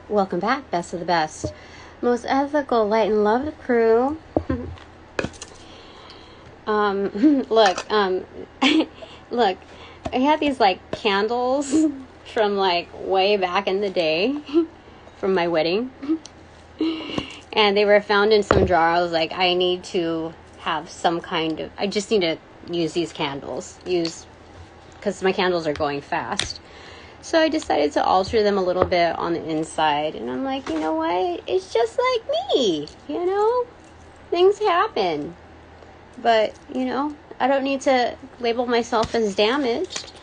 Welcome back, best of the best. Most ethical, light and love crew. Look, look, I had these like candles from like way back in the day from my wedding. And they were found in some drawer. I was like, I need to have some kind of, I just need to use these candles. Because my candles are going fast. So I decided to alter them a little bit on the inside. And I'm like, you know what? It's just like me, you know? Things happen. But, you know, I don't need to label myself as damaged.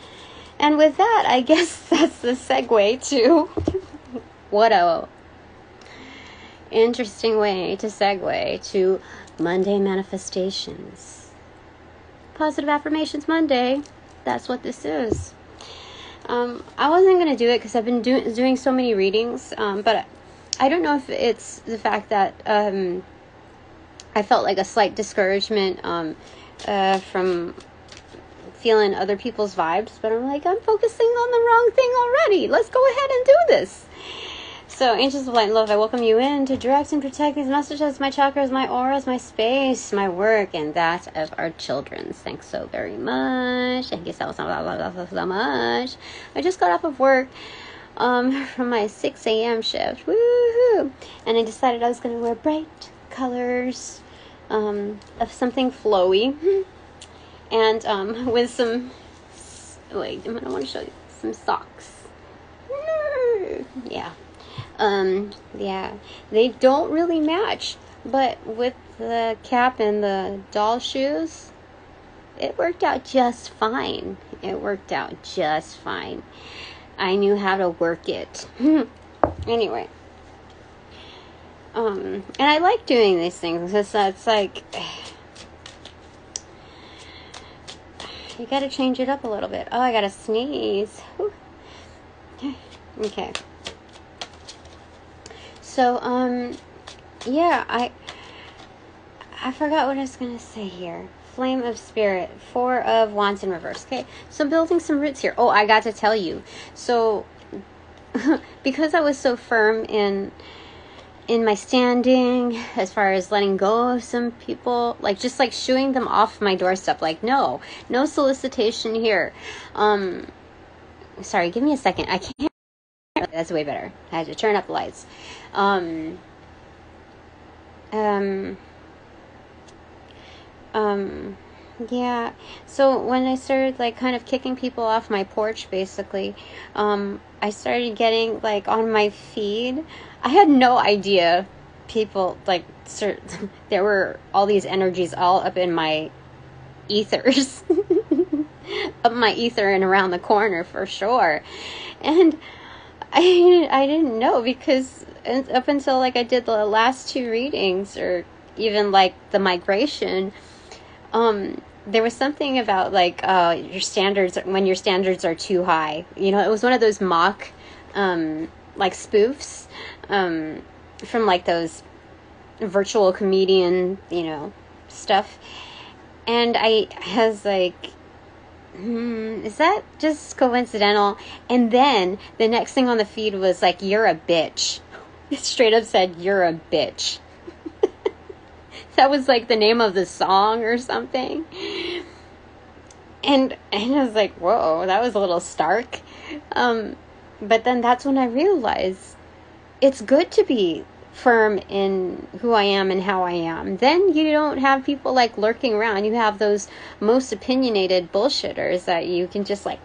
And with that, I guess that's the segue to what a interesting way to segue to Monday manifestations. Positive Affirmations Monday. That's what this is. I wasn't going to do it because I've been doing so many readings, but I don't know if it's the fact that I felt like a slight discouragement from feeling other people's vibes, but I'm like, I'm focusing on the wrong thing already. Let's go ahead and do this. So, Angels of Light and Love, I welcome you in to direct and protect these messages, my chakras, my auras, my space, my work, and that of our children. Thanks so very much. Thank you so much. I just got off of work from my 6 a.m. shift. Woohoo! And I decided I was going to wear bright colors of something flowy. And with some, wait, I want to show you some socks. Yeah. Yeah, they don't really match, but with the cap and the doll shoes, it worked out just fine. I knew how to work it. Anyway, and I like doing these things because it's like, you gotta change it up a little bit. Oh, I gotta sneeze. Whew. Okay. So, yeah, I forgot what I was going to say here. Flame of Spirit, 4 of Wands in reverse. Okay, so building some roots here. Oh, I got to tell you. So, because I was so firm in my standing, as far as letting go of some people, like, just, like, shooing them off my doorstep. Like, no solicitation here. Sorry, give me a second. I can't. That's way better. I had to turn up the lights. Yeah. So when I started like kind of kicking people off my porch, basically, I started getting like on my feed. I had no idea people like there were all these energies all up in my ethers, up my ether and around the corner for sure, and I didn't know because up until like I did the last 2 readings or even like the migration, there was something about like your standards, when your standards are too high. You know, it was one of those mock like spoofs from like those virtual comedian, you know, stuff. And I was like, is that just coincidental? And then the next thing on the feed was like, you're a bitch. It straight up said, you're a bitch. That was like the name of the song or something. And I was like, whoa, that was a little stark. But then that's when I realized it's good to be firm in who I am and how I am. Then you don't have people like lurking around. You have those most opinionated bullshitters that you can just like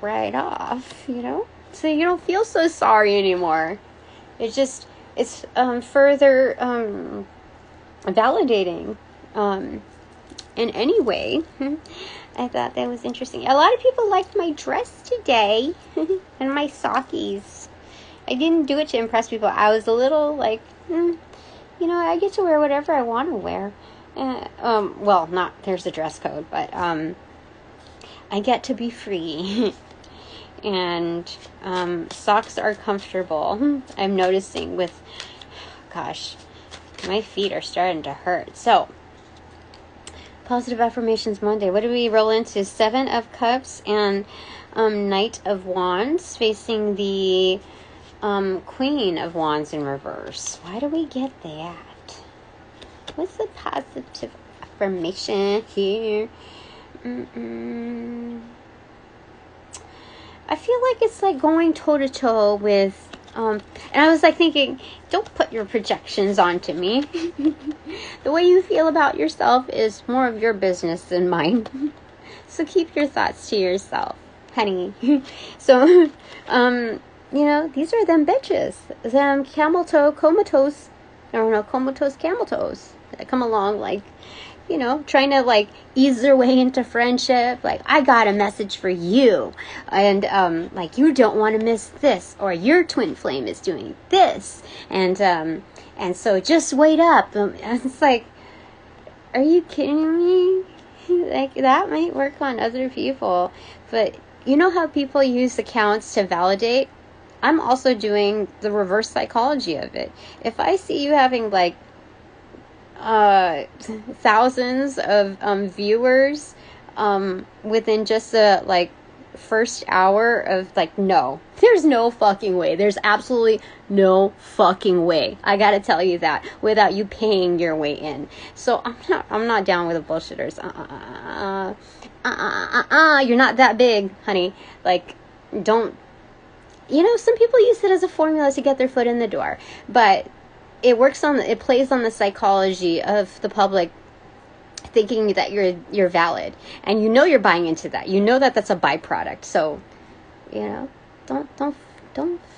right off, you know? So you don't feel so sorry anymore. It's further validating. In any way, I thought that was interesting. A lot of people liked my dress today and my sockies. I didn't do it to impress people. I was a little like, you know, I get to wear whatever I want to wear. Well, not, there's a dress code, but I get to be free. And socks are comfortable. I'm noticing with, gosh, my feet are starting to hurt. So, Positive Affirmations Monday. What do we roll into? 7 of Cups and Knight of Wands, facing the Queen of Wands in reverse. Why do we get that? What's the positive affirmation here? I feel like it's like going toe to toe with, and I was like thinking, don't put your projections onto me. The way you feel about yourself is more of your business than mine. So keep your thoughts to yourself, honey. So, you know, these are them bitches, them comatose camel toes that come along like, you know, trying to like ease their way into friendship. Like, I got a message for you, and like, you don't want to miss this, or your twin flame is doing this, and so just wait up. It's like, are you kidding me? Like, that might work on other people, but you know how people use accounts to validate? I'm also doing the reverse psychology of it. If I see you having like thousands of viewers within just the like first hour of like, no, there's no fucking way. There's absolutely no fucking way. I gotta tell you that without you paying your way in. So I'm not down with the bullshitters. You're not that big, honey. Like, don't, you know, some people use it as a formula to get their foot in the door, but it plays on the psychology of the public thinking that you're valid, and you know you're buying into that. You know that that's a byproduct. So, you know, don't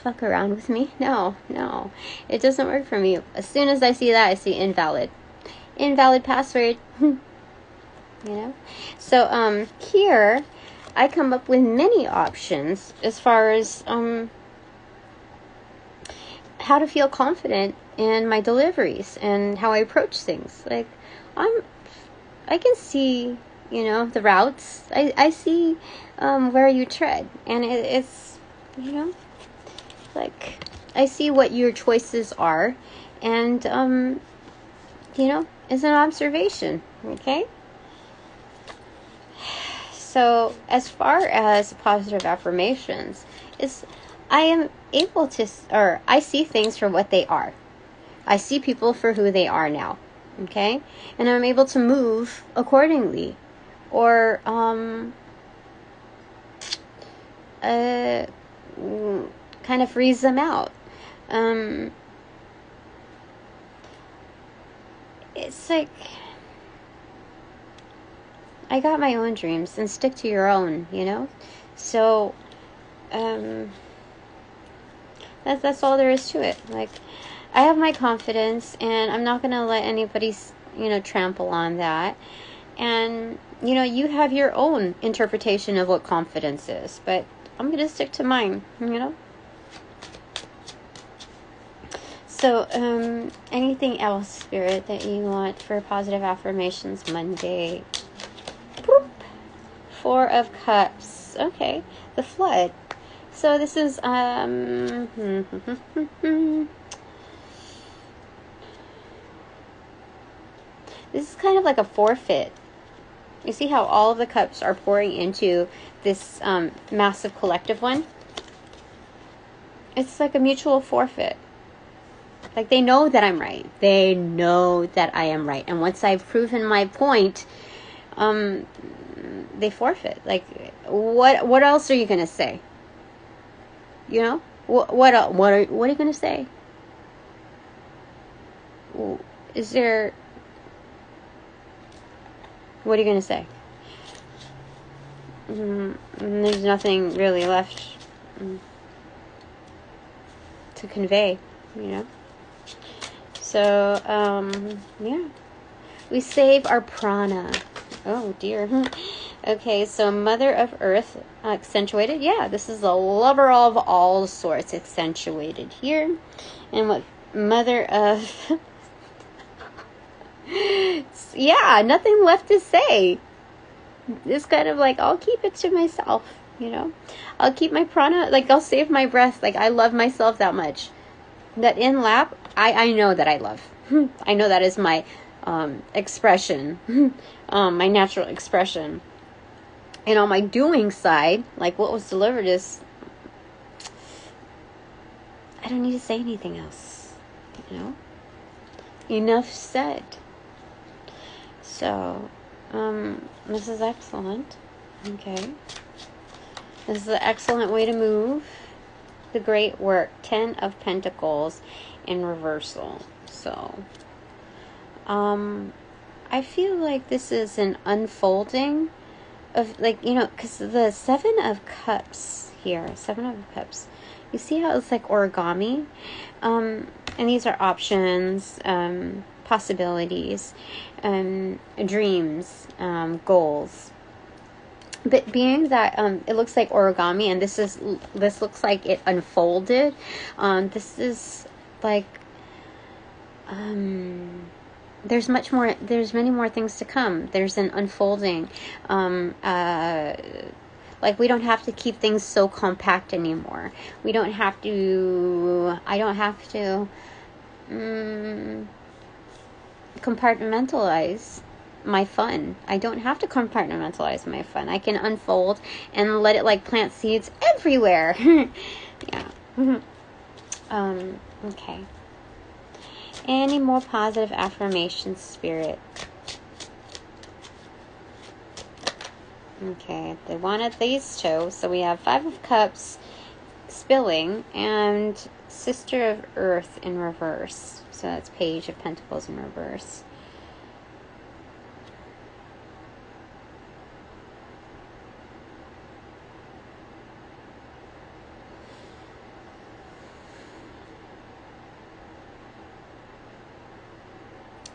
fuck around with me. No, it doesn't work for me. As soon as I see that, I see invalid password. You know, so here I come up with many options as far as how to feel confident in my deliveries and how I approach things. Like, I can see, you know, the routes. I see where you tread, and it's, you know, like, I see what your choices are, and you know, it's an observation. Okay. So as far as positive affirmations, I am able to, or I see things for what they are. I see people for who they are now, okay? And I'm able to move accordingly, or kind of freeze them out. It's like, I got my own dreams, and stick to your own, you know? So, that's all there is to it. Like, I have my confidence, and I'm not going to let anybody, you know, trample on that. And, you know, you have your own interpretation of what confidence is, but I'm going to stick to mine, you know? So, anything else, Spirit, that you want for Positive Affirmations Monday? Boop. 4 of Cups. Okay. The Flood. So this is, this is kind of like a forfeit. You see how all of the cups are pouring into this massive collective one? It's like a mutual forfeit. Like, they know that I'm right. They know that I am right. And once I've proven my point, they forfeit. Like, what else are you going to say? You know? What are you going to say? Is there... What are you going to say? There's nothing really left to convey, you know? So, yeah. We save our prana. Oh, dear. Okay, so Mother of Earth accentuated. Yeah, this is the lover of all sorts accentuated here. And what Mother of... yeah, nothing left to say. It's kind of like, I'll keep it to myself, you know? I'll keep my prana, like, I'll save my breath. Like, I love myself that much. That in lap, I know that I love. I know that is my expression. My natural expression. And on my doing side, like what was delivered is, I don't need to say anything else, you know? Enough said. So, this is excellent. Okay. This is an excellent way to move. The great work. 10 of Pentacles in reversal. So, I feel like this is an unfolding of, like, you know, because the 7 of Cups here, 7 of Cups, you see how it's like origami? And these are options, possibilities, dreams, goals. But being that it looks like origami, and this looks like it unfolded, this is like there's many more things to come. There's an unfolding. Like, we don't have to keep things so compact anymore. I don't have to compartmentalize my fun. I don't have to compartmentalize my fun. I can unfold and let it, like, plant seeds everywhere. Yeah. Okay. Any more positive affirmations, Spirit? Okay, they wanted these two. So we have 5 of Cups spilling and Sister of Earth in reverse. So that's Page of Pentacles in reverse.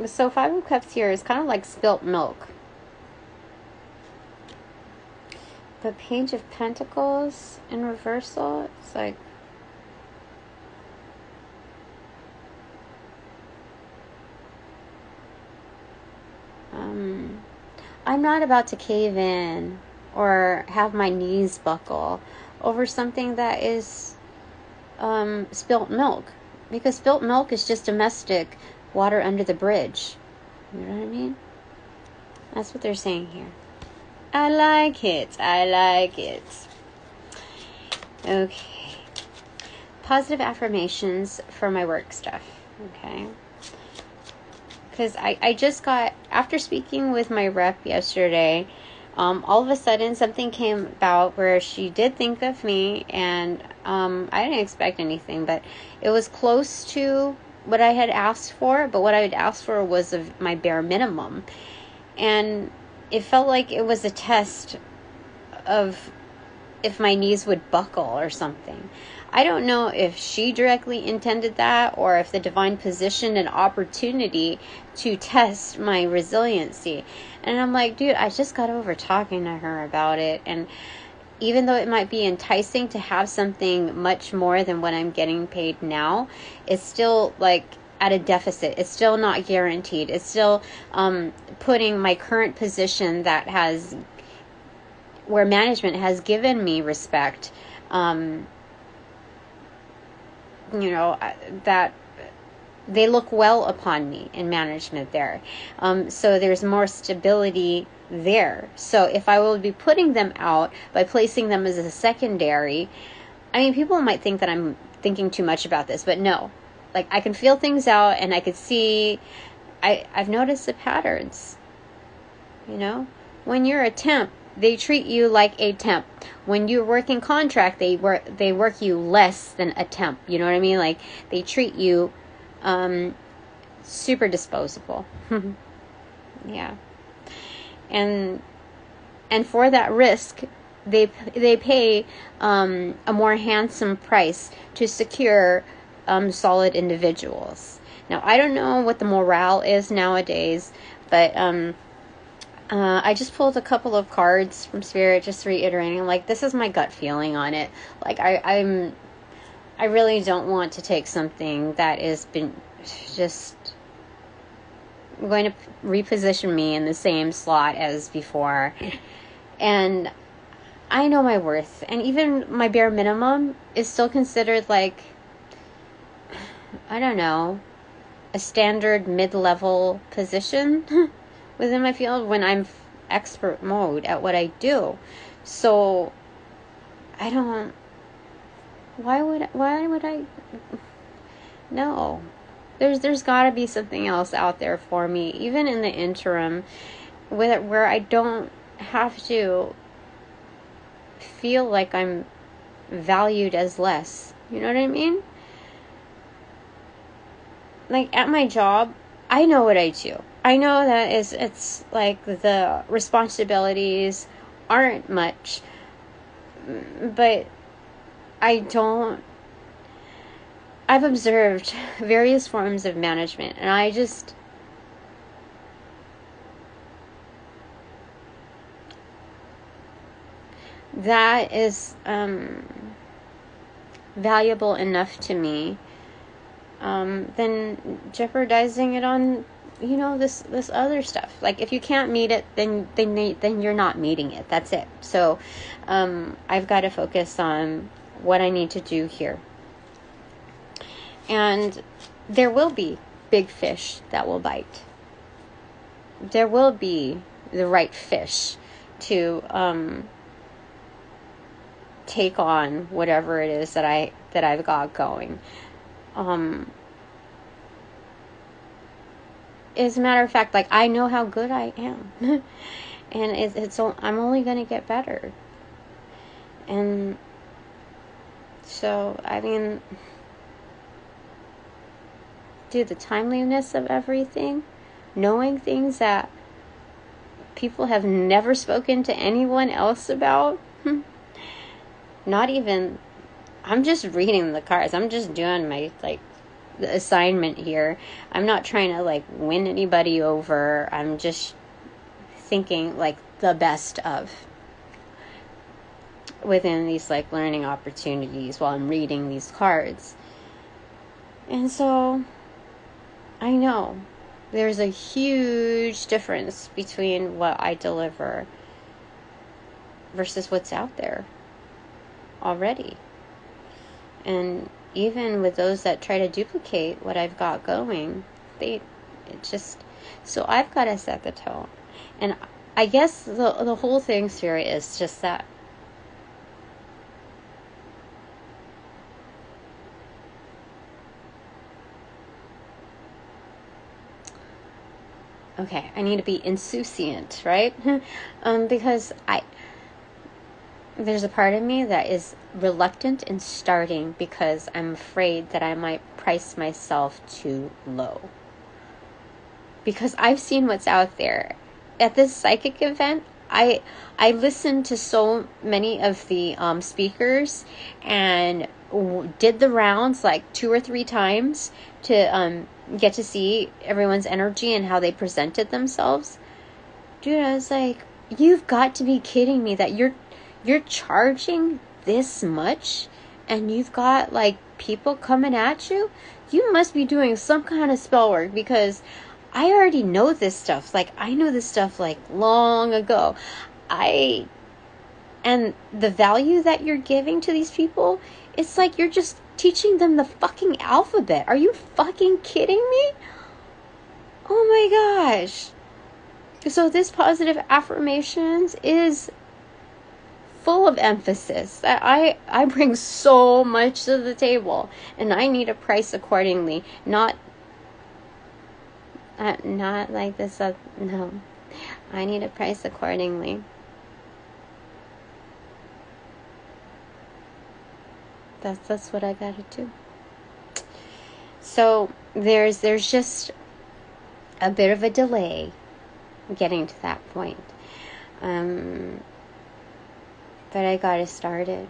So 5 of Cups here is kind of like spilt milk. The Page of Pentacles in reversal, it's like, I'm not about to cave in or have my knees buckle over something that is spilt milk, because spilt milk is just domestic water under the bridge. You know what I mean? That's what they're saying here. I like it. I like it. Okay. Positive affirmations for my work stuff. Okay. Because I just got, after speaking with my rep yesterday, all of a sudden something came about where she did think of me, and I didn't expect anything, but it was close to what I had asked for, but what I had asked for was of my bare minimum. And it felt like it was a test of if my knees would buckle or something. I don't know if she directly intended that, or if the divine positioned an opportunity to test my resiliency. And I'm like, dude, I just got over talking to her about it. And even though it might be enticing to have something much more than what I'm getting paid now, it's still like at a deficit. It's still not guaranteed. It's still putting my current position that has, where management has given me respect, that they look well upon me in management there. So there's more stability there. So if I will be putting them out by placing them as a secondary, I mean, people might think that I'm thinking too much about this, but no. Like, I can feel things out, and I could see, I've noticed the patterns. You know? When you're a temp, they treat you like a temp. When you're working contract, they work you less than a temp. You know what I mean? Like, they treat you super disposable. Yeah. And for that risk, they pay a more handsome price to secure solid individuals. Now, I don't know what the morale is nowadays, but I just pulled a couple of cards from Spirit, just reiterating, like, this is my gut feeling on it. Like, I really don't want to take something that has been just going to reposition me in the same slot as before. And I know my worth, and even my bare minimum is still considered, like, I don't know, a standard mid-level position within my field when I'm expert mode at what I do. So I don't Why would I? No. There's got to be something else out there for me, even in the interim, where I don't have to feel like I'm valued as less. You know what I mean? Like, at my job, I know what I do. I know that it's like the responsibilities aren't much, but I've observed various forms of management, and that is valuable enough to me than jeopardizing it on, this other stuff. Like, if you can't meet it, then you're not meeting it. That's it. So I've got to focus on what I need to do here. And there will be big fish that will bite. There will be the right fish to take on whatever it is that I've got going. As a matter of fact, like, I know how good I am, and I'm only going to get better. And so, I mean, dude, the timeliness of everything, knowing things that people have never spoken to anyone else about, not even, I'm just reading the cards, I'm just doing my, the assignment here. I'm not trying to, win anybody over. I'm just thinking, the best of within these, learning opportunities while I'm reading these cards. And so, I know there's a huge difference between what I deliver versus what's out there already. And even with those that try to duplicate what I've got going, so I've got to set the tone. And I guess the whole thing here is just that okay, I need to be insouciant, right? Because there's a part of me that is reluctant in starting because I'm afraid that I might price myself too low. Because I've seen what's out there. At this psychic event, I listened to so many of the speakers and did the rounds 2 or 3 times to get to see everyone's energy and how they presented themselves. Dude, I was like, you've got to be kidding me that you're charging this much and you've got people coming at you. You must be doing some kind of spell work, because I already know this stuff. I know this stuff long ago. And the value that you're giving to these people, it's you're just teaching them the fucking alphabet. Are you fucking kidding me? Oh my gosh. So this positive affirmations is full of emphasis that I bring so much to the table, and I need to price accordingly. Not like this. No, I need to price accordingly. That's what I gotta do. So there's just a bit of a delay getting to that point. But I gotta start it.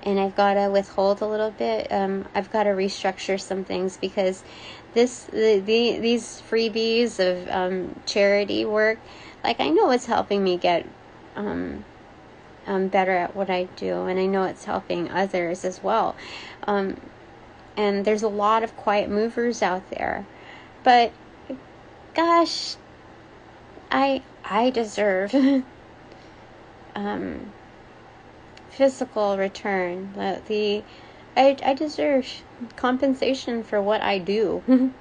And I've gotta withhold a little bit. I've gotta restructure some things, because these freebies of charity work, I know it's helping me get better at what I do, and I know it's helping others as well. And there's a lot of quiet movers out there. But gosh, I deserve physical return. I deserve compensation for what I do.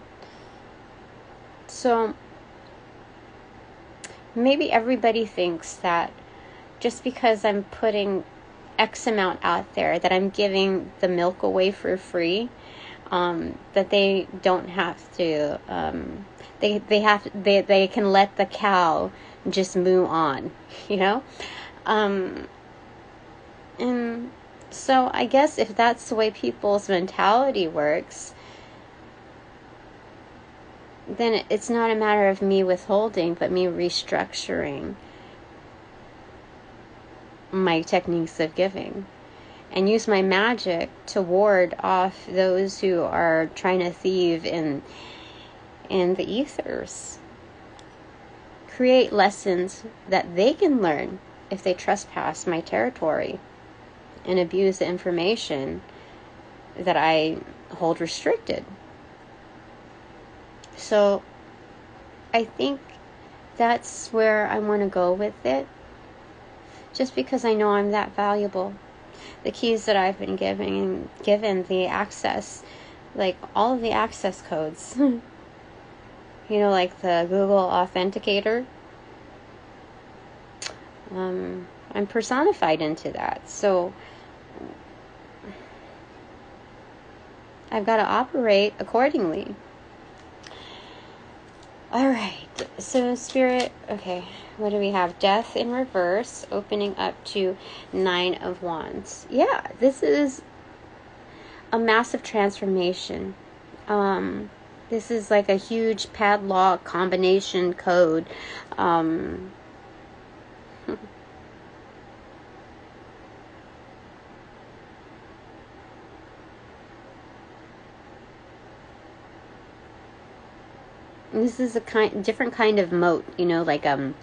So maybe everybody thinks that just because I'm putting X amount out there, that I'm giving the milk away for free, that they don't have to, they can let the cow just moo on, you know? And so I guess if that's the way people's mentality works, then it's not a matter of me withholding, but me restructuring my techniques of giving, and use my magic to ward off those who are trying to thieve in the ethers. Create lessons that they can learn if they trespass my territory and abuse the information that I hold restricted. So I think that's where I want to go with it, just because I know I'm that valuable. The keys that I've been given the access, like all of the access codes, you know, like the Google Authenticator, I'm personified into that. So I've got to operate accordingly. All right, so Spirit, okay, what do we have? Death in reverse, opening up to 9 of Wands. Yeah, this is a massive transformation. This is like a huge padlock combination code. This is a different kind of moat, you know, like a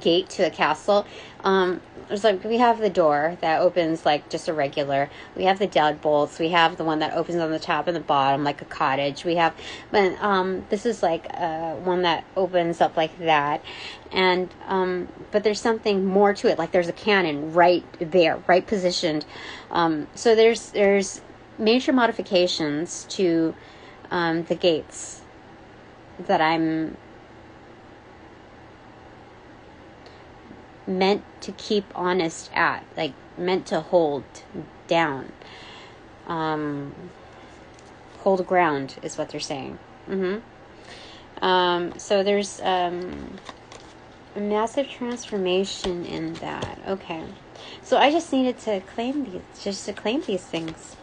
gate to a castle. There's like, we have the door that opens like just a regular. We have the deadbolts. We have the one that opens on the top and the bottom like a cottage. We have, but this is like one that opens up like that, and but there's something more to it. Like there's a cannon right there, right positioned. So there's major modifications to the gates that I'm meant to keep honest at, like meant to hold down, hold ground is what they're saying. So there's a massive transformation in that. Okay, so I just needed to claim these things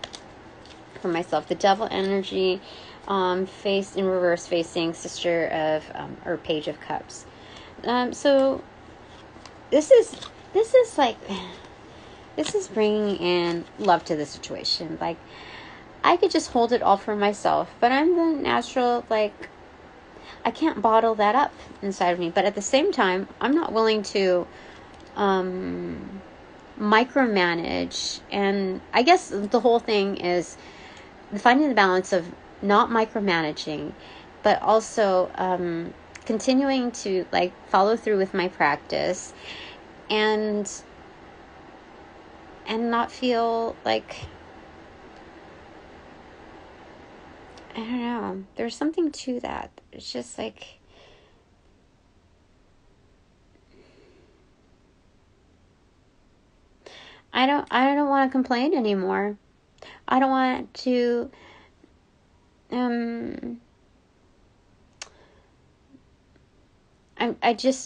for myself. The devil energy, faced in reverse, facing sister of or page of cups. So this is bringing in love to the situation. Like I could just hold it all for myself, but I'm the natural, like I can't bottle that up inside of me. But at the same time, I'm not willing to micromanage. And I guess the whole thing is finding the balance of not micromanaging, but also continuing to like follow through with my practice and not feel like, I don't know, there's something to that. It's just like, I don't want to complain anymore. I don't want to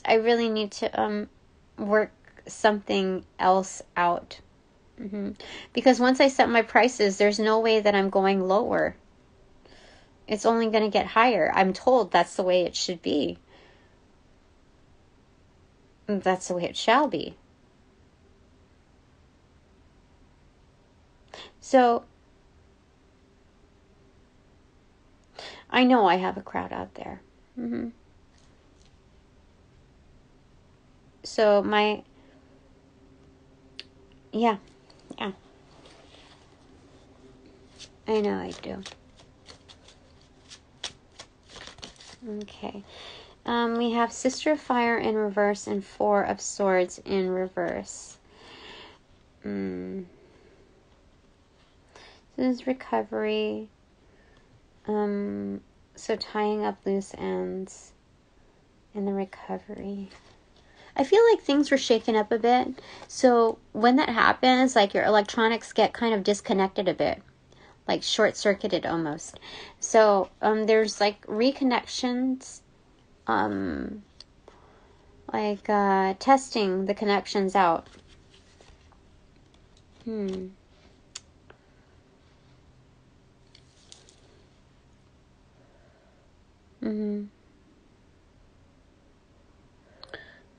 I really need to work something else out. Because once I set my prices, there's no way that I'm going lower. It's only going to get higher. I'm told that's the way it should be. That's the way it shall be. So I know I have a crowd out there. So yeah, I know I do. Okay. We have Sister of Fire in reverse and 4 of Swords in reverse. This is recovery. So tying up loose ends in the recovery. I feel like things were shaken up a bit. So when that happens, like your electronics get kind of disconnected a bit, like short-circuited almost. So there's like reconnections, testing the connections out.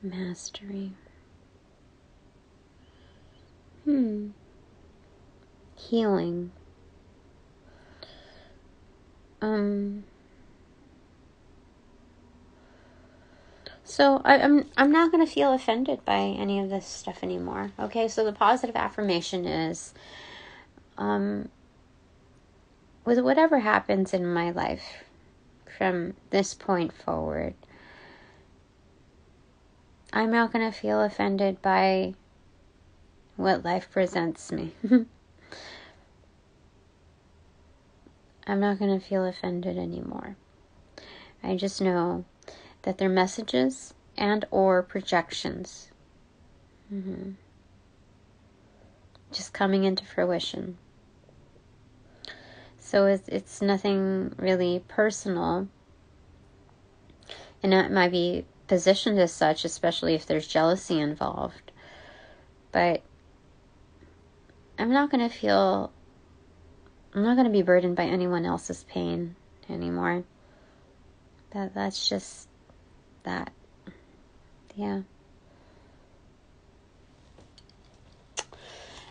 Mastery. Healing. So I'm not going to feel offended by any of this stuff anymore. Okay, so the positive affirmation is, with whatever happens in my life from this point forward, I'm not going to feel offended by what life presents me. I'm not going to feel offended anymore. I just know that they're messages and or projections. Just coming into fruition. So it's nothing really personal. And it might be positioned as such, especially if there's jealousy involved. But I'm not going to be burdened by anyone else's pain anymore. That's just that. Yeah.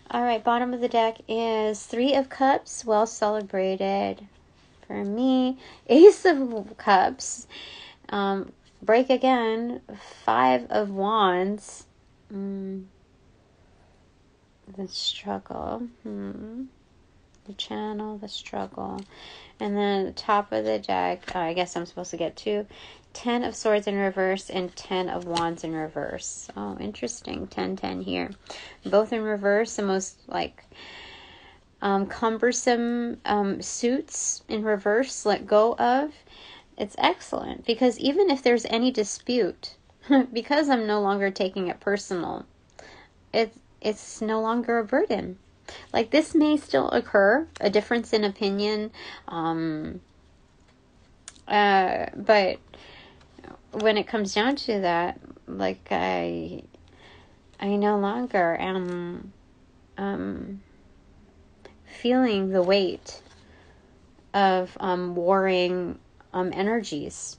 All right, bottom of the deck is 3 of Cups, well celebrated for me. Ace of Cups, break again. 5 of Wands, the struggle, the channel, the struggle. And then at the top of the deck, I guess I'm supposed to get 2. 10 of Swords in reverse and 10 of Wands in reverse. Oh, interesting. 10-10 here. Both in reverse. The most cumbersome suits in reverse, let go of. It's excellent because even if there's any dispute, because I'm no longer taking it personal, it's no longer a burden. Like, this may still occur, a difference in opinion, but when it comes down to that, like, I no longer am feeling the weight of warring energies.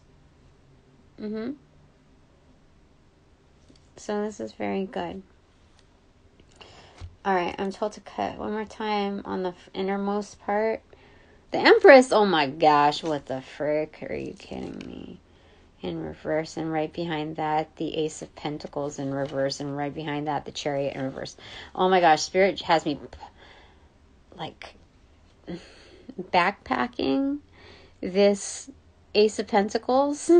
So this is very good. Alright, I'm told to cut one more time on the innermost part. The Empress, oh my gosh, what the frick? Are you kidding me? In reverse, and right behind that, the Ace of Pentacles in reverse, and right behind that, the Chariot in reverse. Oh my gosh, Spirit has me, like, backpacking this Ace of Pentacles,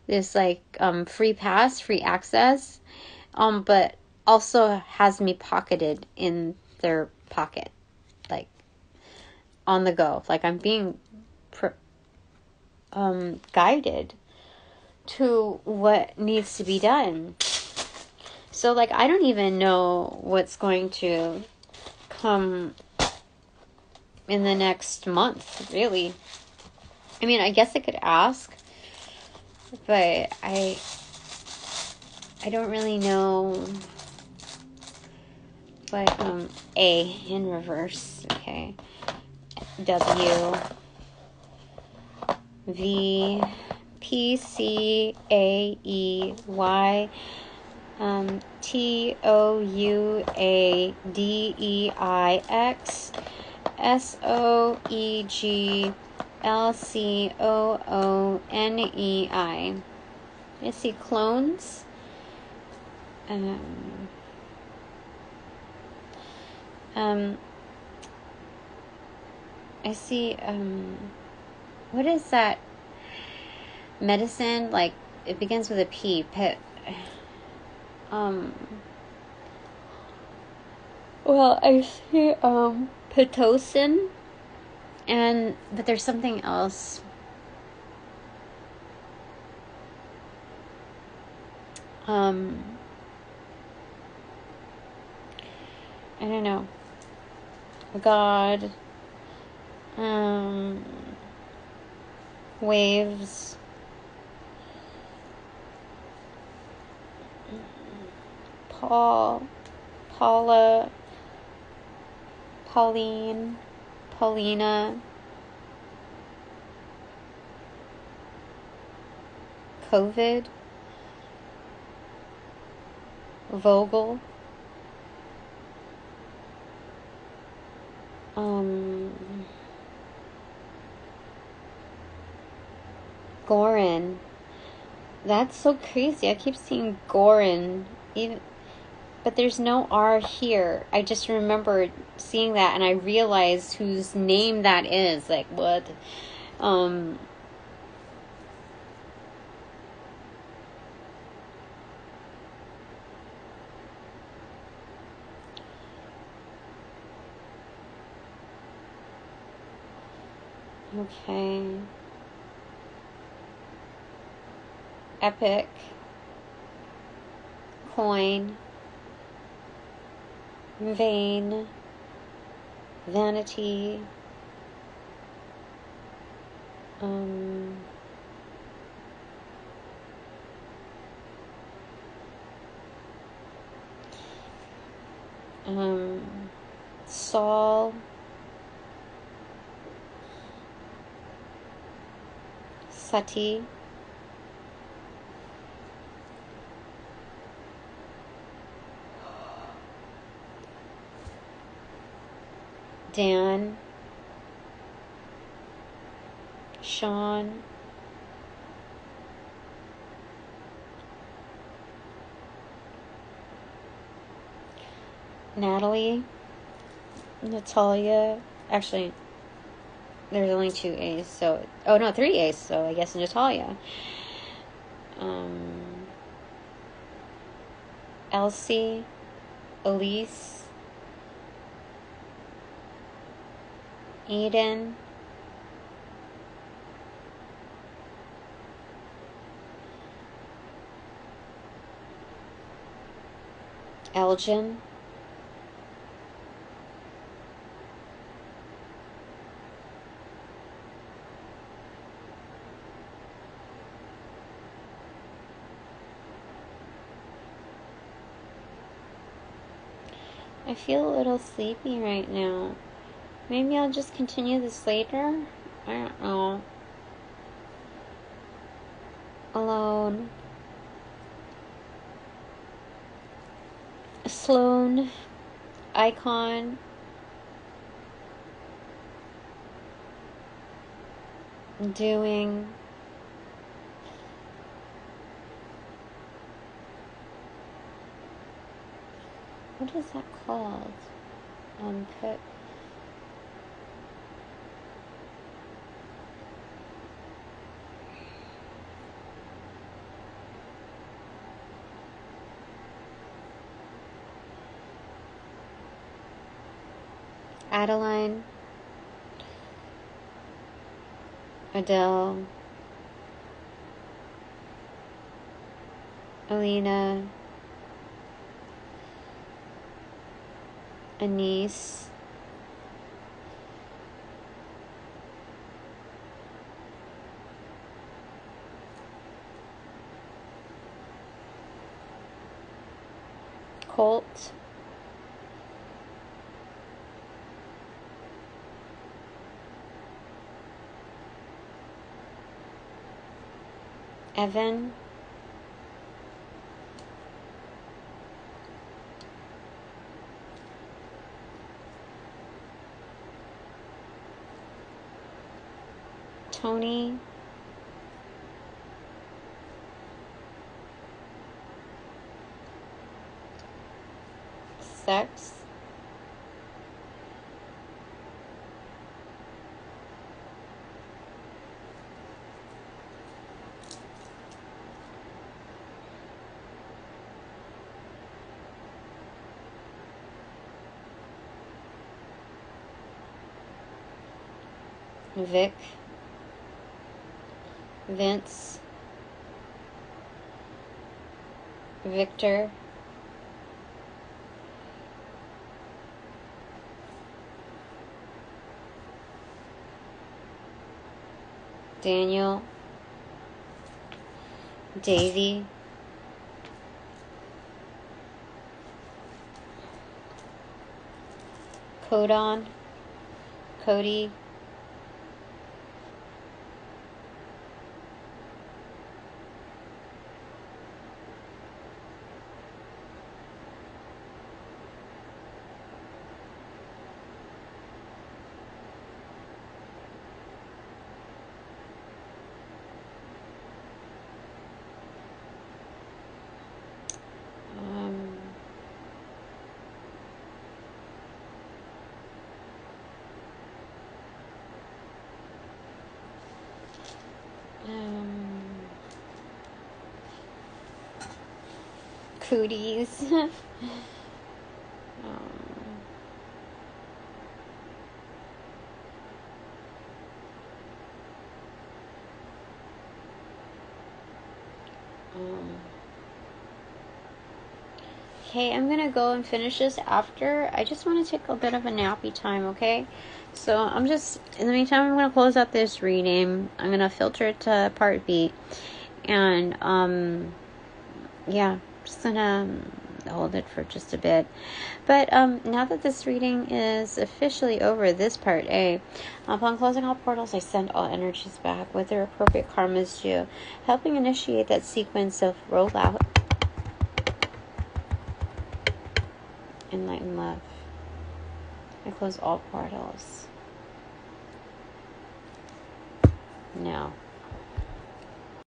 this, like, free pass, free access, but also has me pocketed in their pocket, like, on the go. Like, I'm being guided to what needs to be done. So, like, I don't even know what's going to come in the next month, really. I mean, I guess I could ask, but I don't really know. But A in reverse, okay. W, V, P, C, A, E, Y, T, O, U, A, D, E, I, X, S, O, E, G, L, C, O, O, N, E, I. I see clones. I see, what is that medicine? Like, it begins with a P. Well, I see, Pitocin, but there's something else. I don't know. God. Waves. Paula. Pauline. Paulina. COVID. Vogel. Gorin. That's so crazy. I keep seeing Gorin, even, but there's no R here. I just remember seeing that, and I realized whose name that is. Like, what? Okay. Epic. Coin. Vain. Vanity. Saul. Sati. Dan. Sean. Natalie. Natalia. Actually, there's only 2 A's, so... Oh, no, 3 A's, so I guess Natalia. Elsie. Elise. Eden. Elgin. I feel a little sleepy right now. Maybe I'll just continue this later? I don't know. Alone. Sloan. Icon. Doing. What is that called? Put. Adeline. Adele. Alina. Anise. Colt. Evan. Tony. Sex. Vic. Vince. Victor, Daniel, Davy, Codon, Cody, Cooties. Okay, I'm gonna go and finish this after. I just want to take a bit of a nappy time, okay? So I'm just, in the meantime, I'm gonna close out this reading. I'm gonna filter it to part B. And, yeah, just gonna hold it for just a bit. But now that this reading is officially over, this part A, upon closing all portals, I send all energies back with their appropriate karmas due, helping initiate that sequence of rollout, enlighten love. I close all portals now.